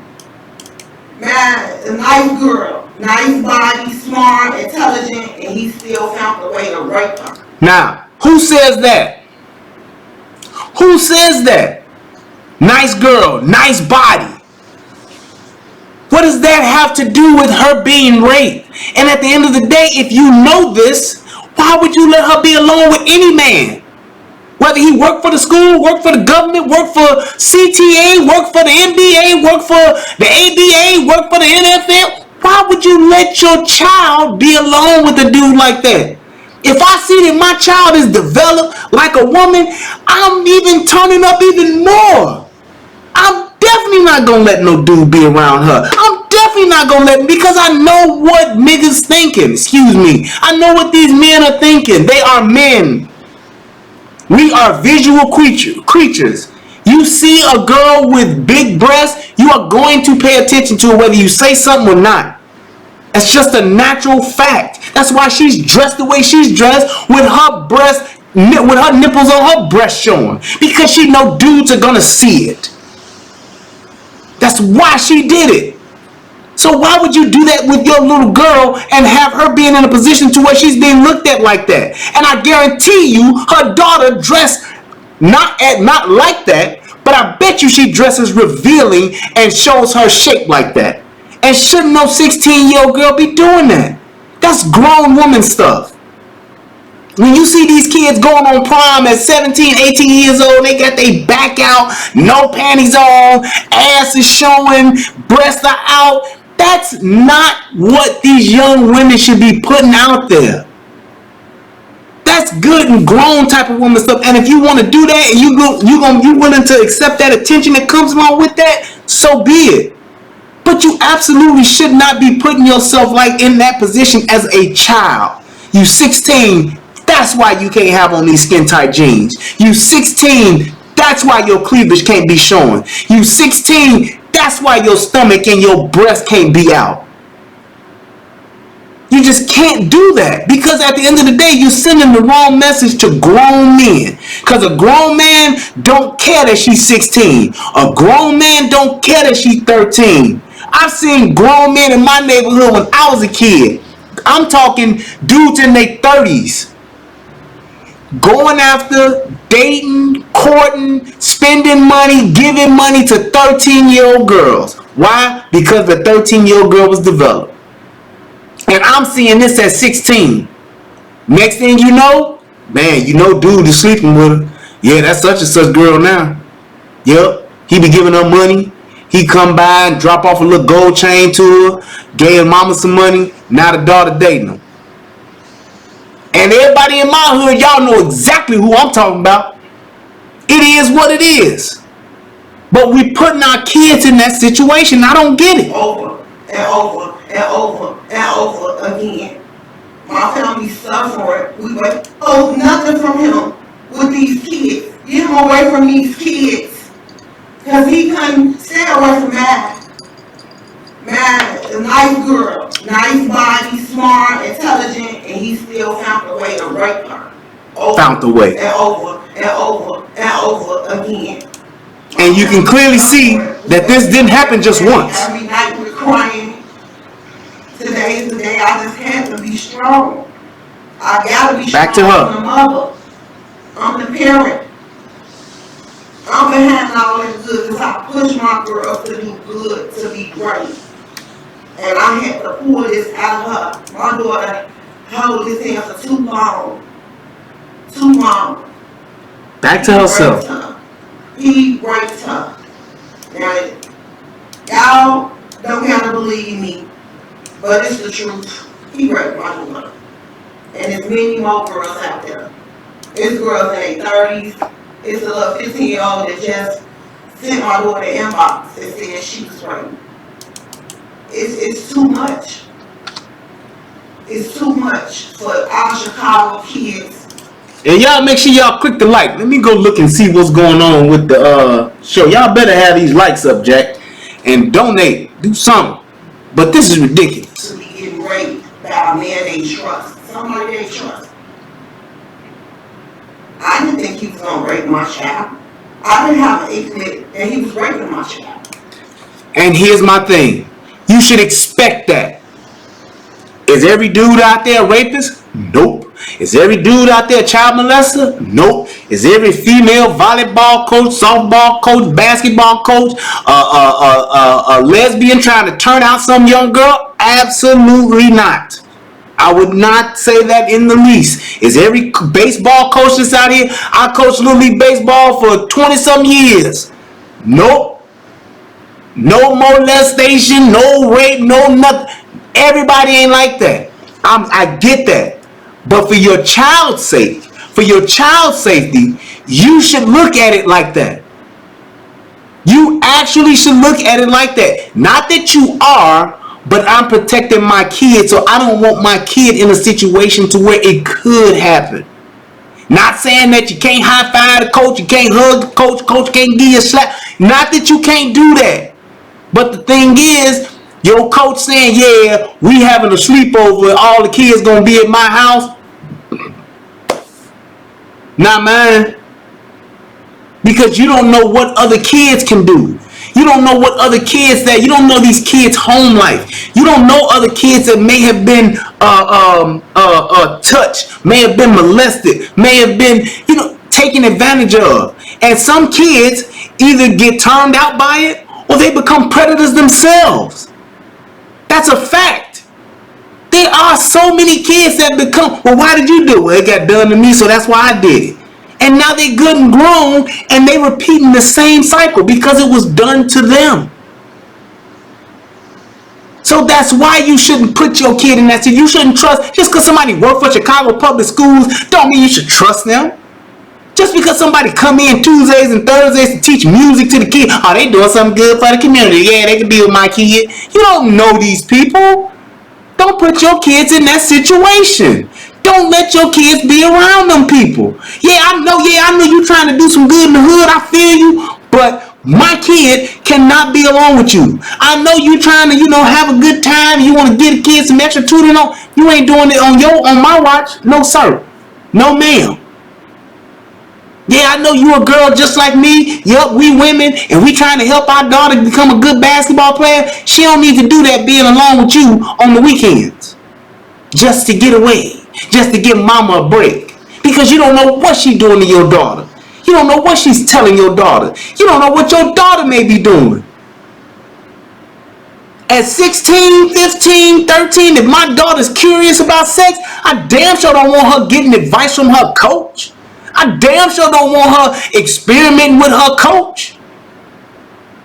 Matt, a nice girl. Nice body, smart, intelligent, and he still found a way to rape her. Now, who says that? Who says that? Nice girl, nice body. What does that have to do with her being raped? And at the end of the day, if you know this, why would you let her be alone with any man? Whether he worked for the school, worked for the government, worked for CTA, worked for the NBA, worked for the ABA, worked for the NFL, why would you let your child be alone with a dude like that? If I see that my child is developed like a woman, I'm even turning up even more. I'm definitely not gonna let no dude be around her. I'm definitely not gonna let him, because I know what niggas thinking. Excuse me. I know what these men are thinking. They are men. We are visual creatures. You see a girl with big breasts, you are going to pay attention to it whether you say something or not. It's just a natural fact. That's why she's dressed the way she's dressed, with her breasts, with her nipples on her breast showing, because she know dudes are gonna see it. That's why she did it. So why would you do that with your little girl and have her being in a position to where she's being looked at like that? And I guarantee you, her daughter dressed not like that, but I bet you she dresses revealing and shows her shape like that. And shouldn't no 16-year-old girl be doing that? That's grown woman stuff. When you see these kids going on prom at 17, 18 years old, they got their back out, no panties on, ass is showing, breasts are out. That's not what these young women should be putting out there. That's good and grown type of woman stuff. And if you want to do that and you willing to accept that attention that comes along with that, so be it. But you absolutely should not be putting yourself like in that position as a child. You 16, that's why you can't have on these skin tight jeans. You 16, that's why your cleavage can't be showing. You 16, that's why your stomach and your breast can't be out. You just can't do that, because at the end of the day, you're sending the wrong message to grown men. Because a grown man don't care that she's 16. A grown man don't care that she's 13. I've seen grown men in my neighborhood when I was a kid. I'm talking dudes in their 30s. Going after, dating, courting, spending money, giving money to 13-year-old girls. Why? Because the 13-year-old girl was developed. And I'm seeing this at 16. Next thing you know, man, you know dude is sleeping with her. Yeah, that's such and such girl now. Yep, he be giving her money. He come by and drop off a little gold chain to her, gave mama some money, now the daughter dating him. And everybody in my hood, y'all know exactly who I'm talking about. It is what it is. But we putting our kids in that situation. I don't get it. Over and over and over and over again. My family suffered. We went, nothing from him with these kids. Get him away from these kids. Because he couldn't stay away from Matt. Matt, a nice girl, nice body, smart, intelligent, and he still found a way to rape her. Found a way. And over and over and over again. And you can clearly see that this didn't happen just once. Every night we're crying. Today is the day I just had to be strong. I gotta be strong. Back to her. I'm the mother. I'm the parent. I'm behind all this good because I push my girl to do good, to be great. And I had to pull this out of her. My daughter held this in for too long. Too long. Back to herself. He raped her. Now, y'all don't have to believe me, but it's the truth. He raped my daughter. And there's many more girls out there. There's girls in their 30s. It's a little 15-year-old that just sent my daughter an inbox and said she was raped. It's too much. It's too much for our Chicago kids. And y'all make sure y'all click the like. Let me go look and see what's going on with the show. Y'all better have these likes up, Jack. And donate. Do something. But this is ridiculous. To be getting raped by a man they trust. Somebody they trust. I didn't think he was going to rape my child. I didn't have an inkling that he was raping my child. And here's my thing. You should expect that. Is every dude out there a rapist? Nope. Is every dude out there a child molester? Nope. Is every female volleyball coach, softball coach, basketball coach, a lesbian trying to turn out some young girl? Absolutely not. I would not say that in the least. Is every baseball coach that's out here? I coached Little League Baseball for 20-some years. Nope. No molestation, no rape, no nothing. Everybody ain't like that. I get that. But for your child's sake, for your child's safety, you should look at it like that. You actually should look at it like that. Not that you are, but I'm protecting my kid, so I don't want my kid in a situation to where it could happen. Not saying that you can't high five the coach, you can't hug the coach can't give you a slap. Not that you can't do that. But the thing is, your coach saying, yeah, we having a sleepover, all the kids gonna be at my house. Not mine. Because you don't know what other kids can do. You don't know what other kids that, you don't know these kids' home life. You don't know other kids that may have been touched, may have been molested, may have been, taken advantage of. And some kids either get turned out by it or they become predators themselves. That's a fact. There are so many kids that become, well, why did you do it? It got done to me, so that's why I did it. And now they're good and grown and they repeating the same cycle because it was done to them. So that's why you shouldn't put your kid in that situation. You shouldn't trust, just because somebody work for Chicago Public Schools don't mean you should trust them. Just because somebody come in Tuesdays and Thursdays to teach music to the kid, oh, they doing something good for the community. Yeah, they can be with my kid. You don't know these people. Don't put your kids in that situation. Don't let your kids be around them people. Yeah, I know you trying to do some good in the hood. I feel you. But my kid cannot be alone with you. I know you trying to, have a good time. You want to get a kid some extra tutoring on. You ain't doing it on my watch. No, sir. No, ma'am. Yeah, I know you a girl just like me. Yup, we women, and we trying to help our daughter become a good basketball player. She don't need to do that being alone with you on the weekends. Just to get away. Just to give mama a break. Because you don't know what she's doing to your daughter. You don't know what she's telling your daughter. You don't know what your daughter may be doing. At 16, 15, 13, if my daughter's curious about sex, I damn sure don't want her getting advice from her coach. I damn sure don't want her experimenting with her coach.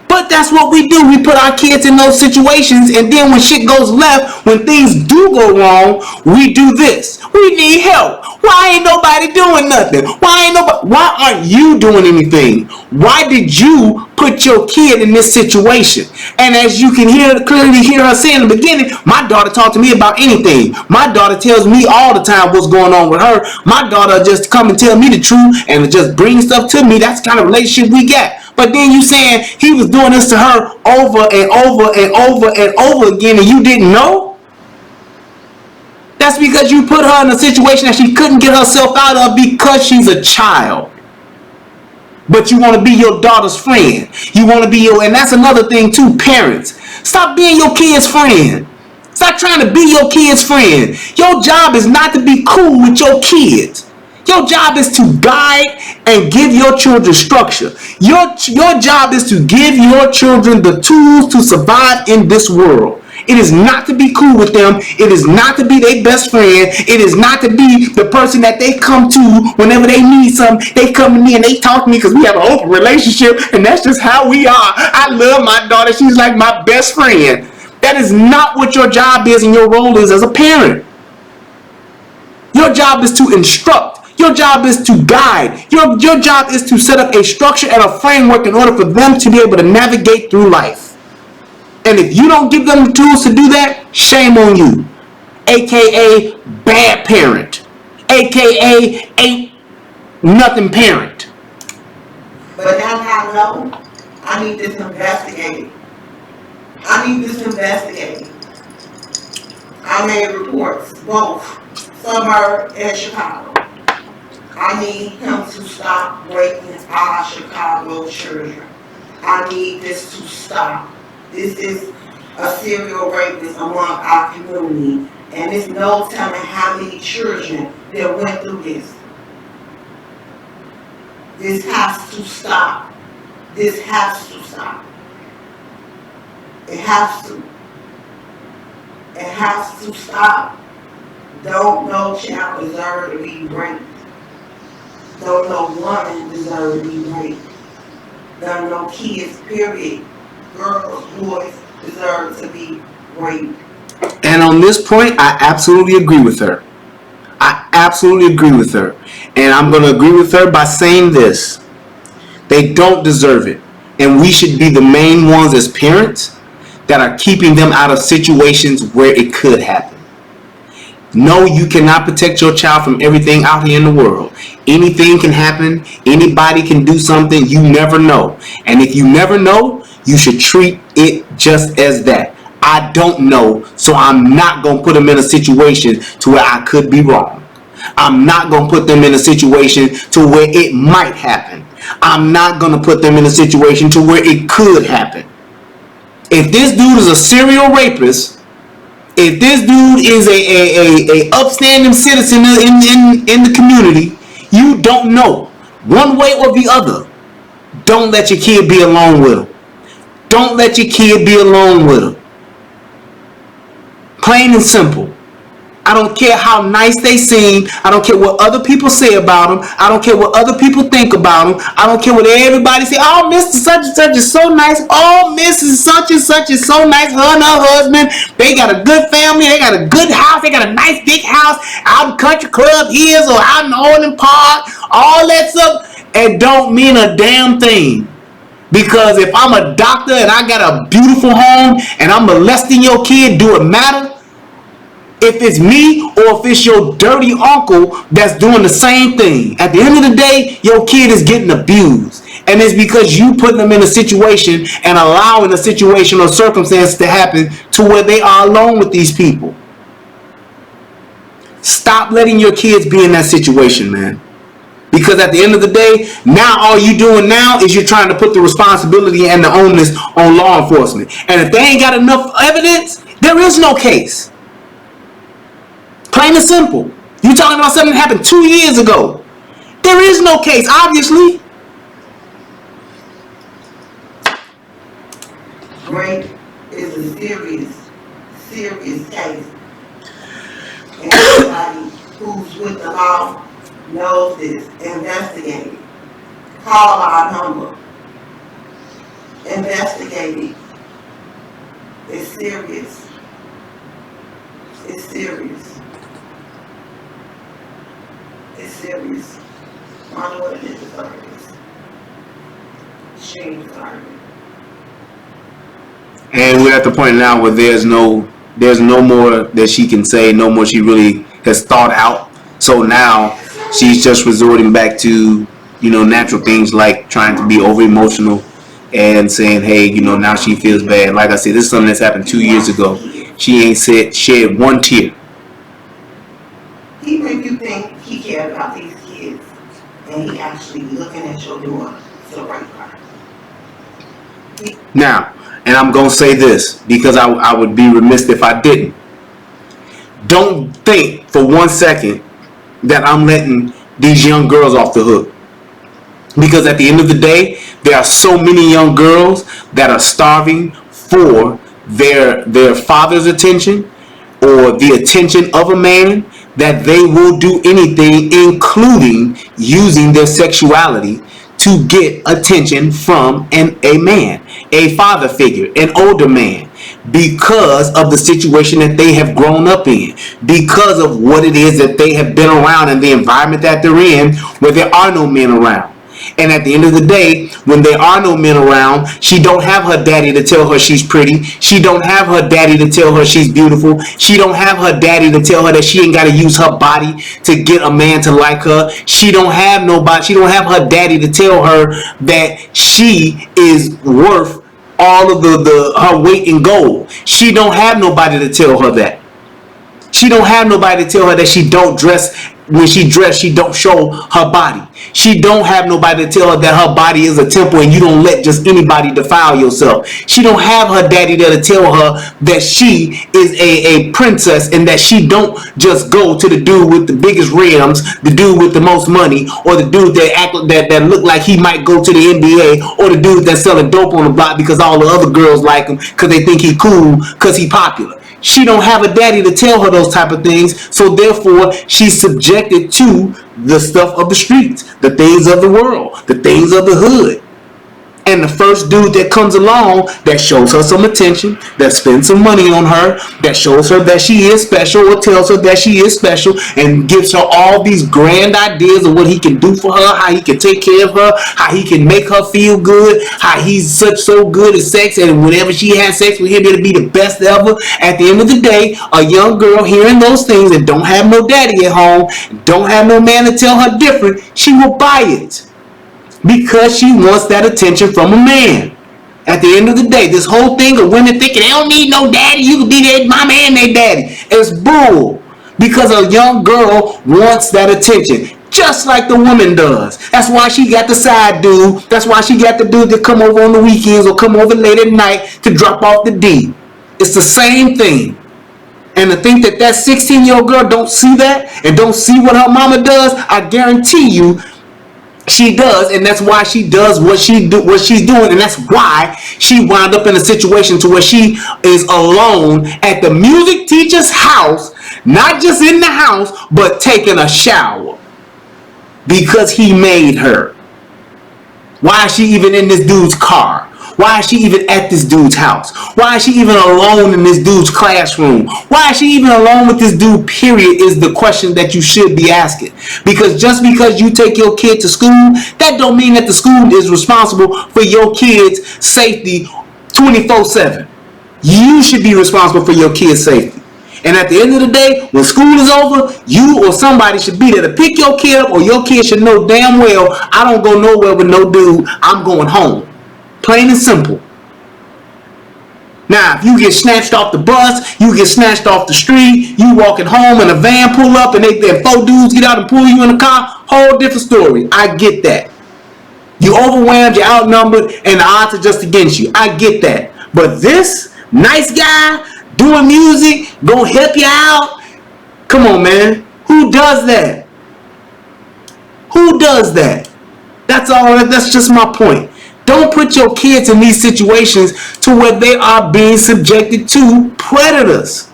But that's what we do. We put our kids in those situations, and then when shit goes left, when things do go wrong, we do this. We need help. Why ain't nobody doing nothing? Why aren't you doing anything? Why did you put your kid in this situation? And as you can clearly hear her say in the beginning, my daughter talked to me about anything. My daughter tells me all the time what's going on with her. My daughter just come and tell me the truth and just bring stuff to me. That's the kind of relationship we got. But then you saying he was doing this to her over and over and over and over again and you didn't know? That's because you put her in a situation that she couldn't get herself out of because she's a child. But you want to be your daughter's friend. You want to be and that's another thing too, parents. Stop being your kid's friend. Stop trying to be your kid's friend. Your job is not to be cool with your kids. Your job is to guide and give your children structure. Your job is to give your children the tools to survive in this world. It is not to be cool with them. It is not to be their best friend. It is not to be the person that they come to whenever they need something. They come to me and they talk to me because we have an open relationship and that's just how we are. I love my daughter. She's like my best friend. That is not what your job is and your role is as a parent. Your job is to instruct. Your job is to guide. Your job is to set up a structure and a framework in order for them to be able to navigate through life. And if you don't give them the tools to do that, shame on you. AKA bad parent. AKA ain't nothing parent. But now I know I need this investigated. I made reports, both suburb and Chicago. I need him to stop breaking our Chicago children. I need this to stop. This is a serial rapist among our community, and there's no telling how many children that went through this. This has to stop. This has to stop. It has to. It has to stop. Don't no child deserve to be raped. Don't no woman deserve to be raped. Don't no kids, period, girls, boys deserve to be raped. And on this point, I absolutely agree with her. I absolutely agree with her. And I'm going to agree with her by saying this. They don't deserve it. And we should be the main ones as parents that are keeping them out of situations where it could happen. No, you cannot protect your child from everything out here in the world. Anything can happen. Anybody can do something. You never know. And if you never know, you should treat it just as that. I don't know, so I'm not going to put them in a situation to where I could be wrong. I'm not going to put them in a situation to where it might happen. I'm not going to put them in a situation to where it could happen. If this dude is a serial rapist, if this dude is a upstanding citizen in the community, you don't know. One way or the other, don't let your kid be alone with him. Don't let your kid be alone with him. Plain and simple. I don't care how nice they seem. I don't care what other people say about them. I don't care what other people think about them. I don't care what everybody say. Oh, Mr. Such and Such is so nice. Oh, Mrs. Such and Such is so nice. Her and her husband, they got a good family. They got a good house. They got a nice big house out in Country Club Hills or out in Orland Park. All that stuff. It don't mean a damn thing. Because if I'm a doctor and I got a beautiful home and I'm molesting your kid, do it matter? If it's me or if it's your dirty uncle that's doing the same thing. At the end of the day, your kid is getting abused. And it's because you putting them in a situation and allowing a situation or circumstance to happen to where they are alone with these people. Stop letting your kids be in that situation, man. Because at the end of the day, now all you doing now is you're trying to put the responsibility and the onus on law enforcement. And if they ain't got enough evidence, there is no case. Plain and simple. You talking about something that happened 2 years ago. There is no case, obviously. Rape is a serious case. And everybody who's with the law knows this. Investigate it. Call our number. Investigate it. It's serious. It's serious. It's serious. I know what it is. She ain't sorry. And we're at the point now where there's no more that she can say, no more she really has thought out. So now she's just resorting back to, natural things like trying to be over emotional and saying, hey, now she feels bad. Like I said, this is something that's happened 2 years ago. She ain't shed one tear. Even if you think he cared about these kids and he actually looking at your door to rape her. Now, and I'm going to say this because I would be remiss if I didn't. Don't think for 1 second that I'm letting these young girls off the hook. Because at the end of the day, there are so many young girls that are starving for their father's attention or the attention of a man that they will do anything, including using their sexuality, to get attention from a man, a father figure, an older man, because of the situation that they have grown up in, because of what it is that they have been around and the environment that they're in where there are no men around. And at the end of the day, when there are no men around, she don't have her daddy to tell her she's pretty. She don't have her daddy to tell her she's beautiful. She don't have her daddy to tell her that she ain't got to use her body to get a man to like her. She don't have nobody. She don't have her daddy to tell her that she is worth all of her weight in gold. She don't have nobody to tell her that. She don't have nobody to tell her that she don't dress. When she dressed, she don't show her body. She don't have nobody to tell her that her body is a temple and you don't let just anybody defile yourself. She don't have her daddy there to tell her that she is a princess and that she don't just go to the dude with the biggest rims, the dude with the most money, or the dude that look like he might go to the NBA, or the dude that's selling dope on the block because all the other girls like him because they think he cool because he popular. She don't have a daddy to tell her those type of things, so therefore she's subjected to the stuff of the streets, the things of the world, the things of the hood. And the first dude that comes along that shows her some attention, that spends some money on her, that shows her that she is special or tells her that she is special and gives her all these grand ideas of what he can do for her, how he can take care of her, how he can make her feel good, how he's so good at sex, and whenever she has sex with him, it'll be the best ever. At the end of the day, a young girl hearing those things and don't have no daddy at home, don't have no man to tell her different, she will buy it. Because she wants that attention from a man. At the end of the day, this whole thing of women thinking they don't need no daddy, you can be their mama and their daddy, it's bull. Because a young girl wants that attention, just like the woman does. That's why she got the side dude. That's why she got the dude that come over on the weekends or come over late at night to drop off the D. It's the same thing. And to think that 16-year-old girl don't see that and don't see what her mama does, I guarantee you, she does, and that's why she does what she's doing, and that's why she wound up in a situation to where she is alone at the music teacher's house, not just in the house, but taking a shower because he made her. Why is she even in this dude's car? Why is she even at this dude's house? Why is she even alone in this dude's classroom? Why is she even alone with this dude, period, is the question that you should be asking. Because just because you take your kid to school, that don't mean that the school is responsible for your kid's safety 24/7. You should be responsible for your kid's safety. And at the end of the day, when school is over, you or somebody should be there to pick your kid up, or your kid should know damn well, I don't go nowhere with no dude, I'm going home. Plain and simple. Now, if you get snatched off the bus, you get snatched off the street, you walking home and a van pull up and they 4 dudes get out and pull you in the car, whole different story. I get that. You overwhelmed, you're outnumbered, and the odds are just against you. I get that. But this nice guy doing music, gonna help you out? Come on, man. Who does that? Who does that? That's all. That's just my point. Don't put your kids in these situations to where they are being subjected to predators.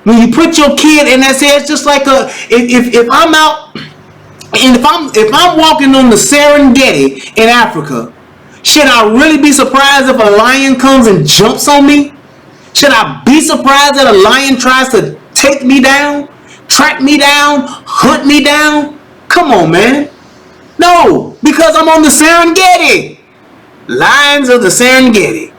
When you put your kid in that, it's just like if I'm out and if I'm walking on the Serengeti in Africa, should I really be surprised if a lion comes and jumps on me? Should I be surprised that a lion tries to take me down, track me down, hunt me down? Come on, man. No, because I'm on the Serengeti. Lions of the Serengeti.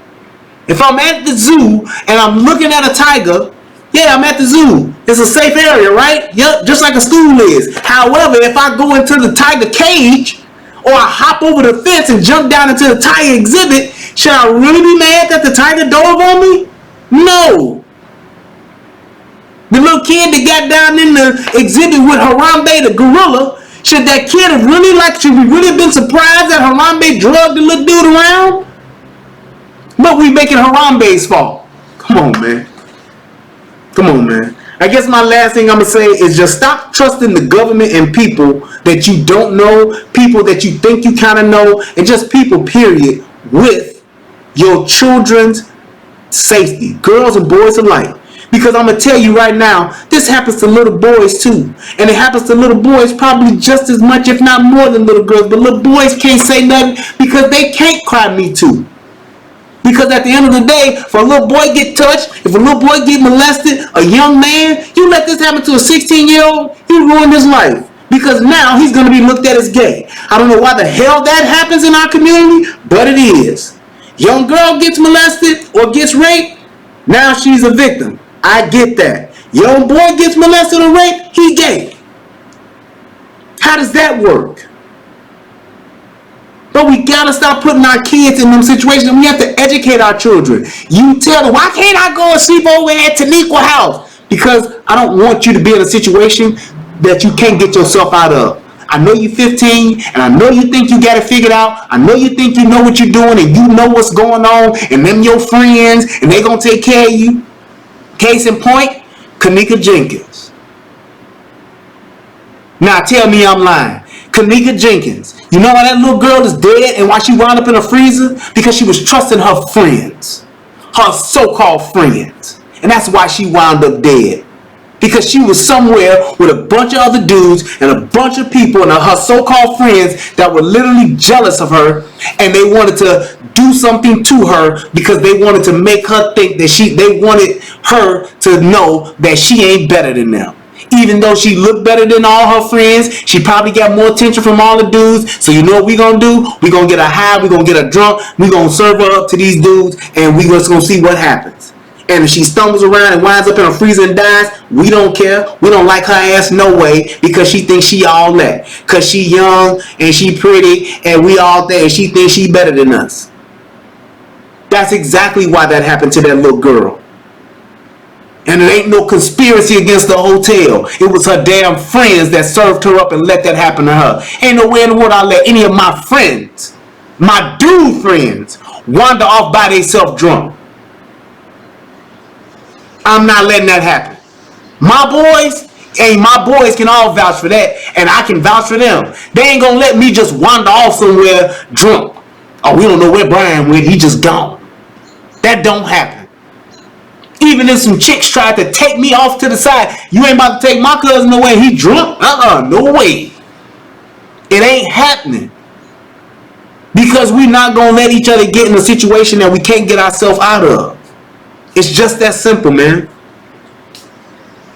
If I'm at the zoo and I'm looking at a tiger, yeah, I'm at the zoo. It's a safe area, right? Yep, just like a school is. However, if I go into the tiger cage or I hop over the fence and jump down into the tiger exhibit, should I really be mad that the tiger dove on me? No. The little kid that got down in the exhibit with Harambe the gorilla, should that kid have should we really have been surprised that Harambe drugged the little dude around? But we making Harambe's fault. Come on, man. Come on, man. I guess my last thing I'm going to say is just stop trusting the government and people that you don't know, people that you think you kind of know, and just people, period, with your children's safety, girls and boys alike. Because I'm going to tell you right now, this happens to little boys too. And it happens to little boys probably just as much, if not more than little girls. But little boys can't say nothing because they can't cry me too. Because at the end of the day, if a little boy get touched, if a little boy get molested, a young man, you let this happen to a 16-year-old, you ruin his life. Because now he's going to be looked at as gay. I don't know why the hell that happens in our community, but it is. Young girl gets molested or gets raped, now she's a victim. I get that. Young boy gets molested or raped, he gay. How does that work? But we gotta stop putting our kids in them situations. We have to educate our children. You tell them, why can't I go and sleep over at Taniqua house? Because I don't want you to be in a situation that you can't get yourself out of. I know you're 15, and I know you think you got it figured out. I know you think you know what you're doing, and you know what's going on, and them your friends, and they gonna take care of you. Case in point, Kenneka Jenkins. Now tell me I'm lying. Kenneka Jenkins. You know why that little girl is dead and why she wound up in a freezer? Because she was trusting her friends. Her so-called friends. And that's why she wound up dead. Because she was somewhere with a bunch of other dudes and a bunch of people and her so-called friends that were literally jealous of her, and they wanted to do something to her because they wanted to make her think that they wanted her to know that she ain't better than them. Even though she looked better than all her friends, she probably got more attention from all the dudes. So you know what we gonna do? We gonna get her high, we gonna get her drunk, we gonna serve her up to these dudes, and we just gonna see what happens. And if she stumbles around and winds up in a freezer and dies, we don't care. We don't like her ass no way, because she thinks she all that. Because she young and she pretty and we all that, and she thinks she better than us. That's exactly why that happened to that little girl. And it ain't no conspiracy against the hotel. It was her damn friends that served her up and let that happen to her. Ain't no way in the world I'll let any of my friends, my dude friends, wander off by themselves drunk. I'm not letting that happen. My boys can all vouch for that, and I can vouch for them. They ain't gonna let me just wander off somewhere drunk. Oh, we don't know where Brian went, he just gone. That don't happen. Even if some chicks tried to take me off to the side, you ain't about to take my cousin away, he drunk? No way. It ain't happening. Because we're not gonna let each other get in a situation that we can't get ourselves out of. It's just that simple, man.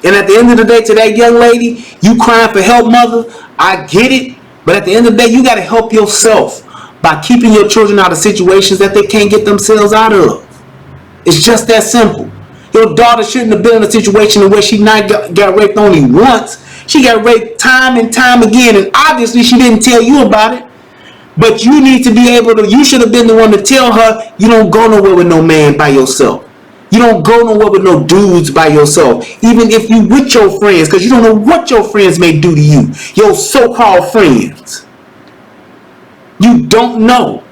And at the end of the day, to that young lady, you crying for help, mother, I get it. But at the end of the day, you got to help yourself by keeping your children out of situations that they can't get themselves out of. It's just that simple. Your daughter shouldn't have been in a situation where she not got raped only once. She got raped time and time again, and obviously she didn't tell you about it. But you need to be able to, you should have been the one to tell her you don't go nowhere with no man by yourself. You don't go nowhere with no dudes by yourself. Even if you with your friends, because you don't know what your friends may do to you. Your so-called friends. You don't know.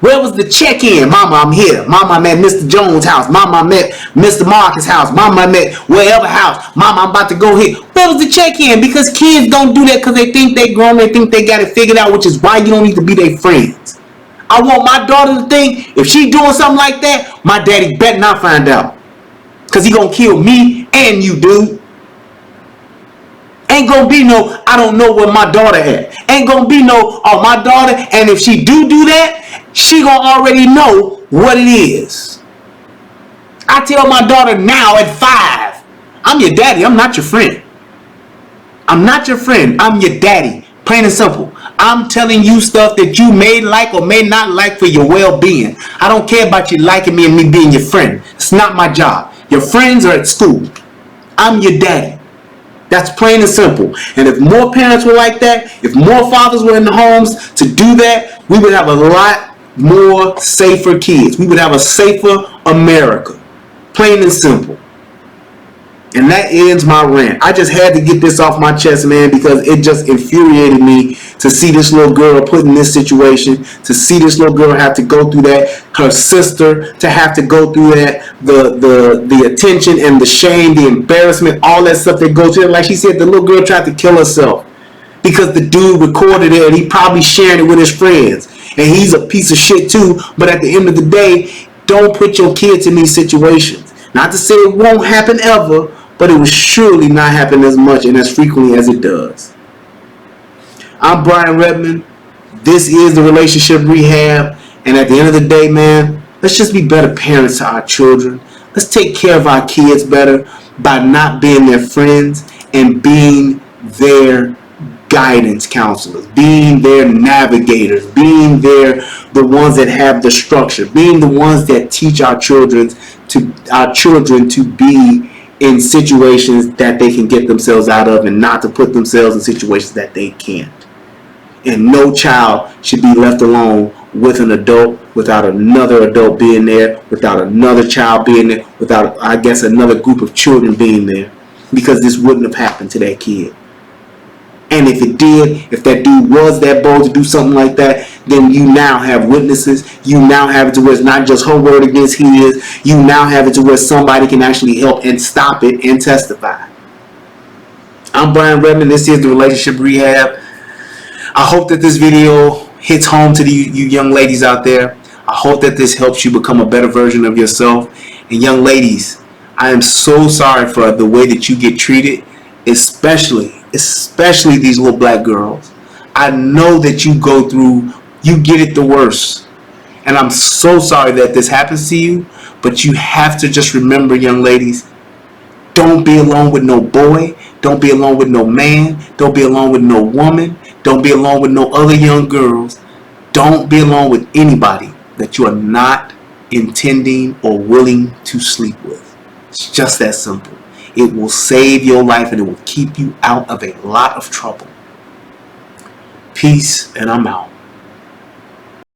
Where was the check-in? Mama, I'm here. Mama, I'm at Mr. Jones' house. Mama, I'm at Mr. Marcus' house. Mama, I'm at wherever house. Mama, I'm about to go here. Where was the check-in? Because kids don't do that because they think they grown. They think they got it figured out, which is why you don't need to be their friends. I want my daughter to think if she doing something like that, my daddy better not find out. Because he going to kill me and you, dude. Ain't going to be no, I don't know where my daughter at. Ain't going to be no, oh, my daughter, and if she do that, she going to already know what it is. I tell my daughter now at 5, I'm your daddy, I'm not your friend. I'm not your friend, I'm your daddy. Plain and simple. I'm telling you stuff that you may like or may not like for your well-being. I don't care about you liking me and me being your friend. It's not my job. Your friends are at school. I'm your daddy. That's plain and simple. And if more parents were like that, if more fathers were in the homes to do that, we would have a lot more safer kids. We would have a safer America. Plain and simple. And that ends my rant. I just had to get this off my chest, man, because it just infuriated me to see this little girl put in this situation, to see this little girl have to go through that, her sister to have to go through that, the attention and the shame, the embarrassment, all that stuff that goes through it. Like she said, the little girl tried to kill herself because the dude recorded it and he probably sharing it with his friends. And he's a piece of shit too, but at the end of the day, don't put your kids in these situations. Not to say it won't happen ever, but it will surely not happen as much and as frequently as it does. I'm Brian Redmond. This is the Relationship Rehab. And at the end of the day, man, let's just be better parents to our children. Let's take care of our kids better by not being their friends and being their guidance counselors, being their navigators, being the ones that have the structure, being the ones that teach our children to be in situations that they can get themselves out of and not to put themselves in situations that they can't. And no child should be left alone with an adult without another adult being there, without another child being there, without, I guess, another group of children being there, because this wouldn't have happened to that kid. And if it did, if that dude was that bold to do something like that, then you now have witnesses. You now have it to where it's not just her word against his. You now have it to where somebody can actually help and stop it and testify. I'm Brian Redmond. This is the Relationship Rehab. I hope that this video hits home to you young ladies out there. I hope that this helps you become a better version of yourself. And young ladies, I am so sorry for the way that you get treated, especially these little black girls. I know that you get it the worst. And I'm so sorry that this happens to you, but you have to just remember, young ladies, don't be alone with no boy, don't be alone with no man, don't be alone with no woman, don't be alone with no other young girls. Don't be alone with anybody that you are not intending or willing to sleep with. It's just that simple. It will save your life and it will keep you out of a lot of trouble. Peace, and I'm out.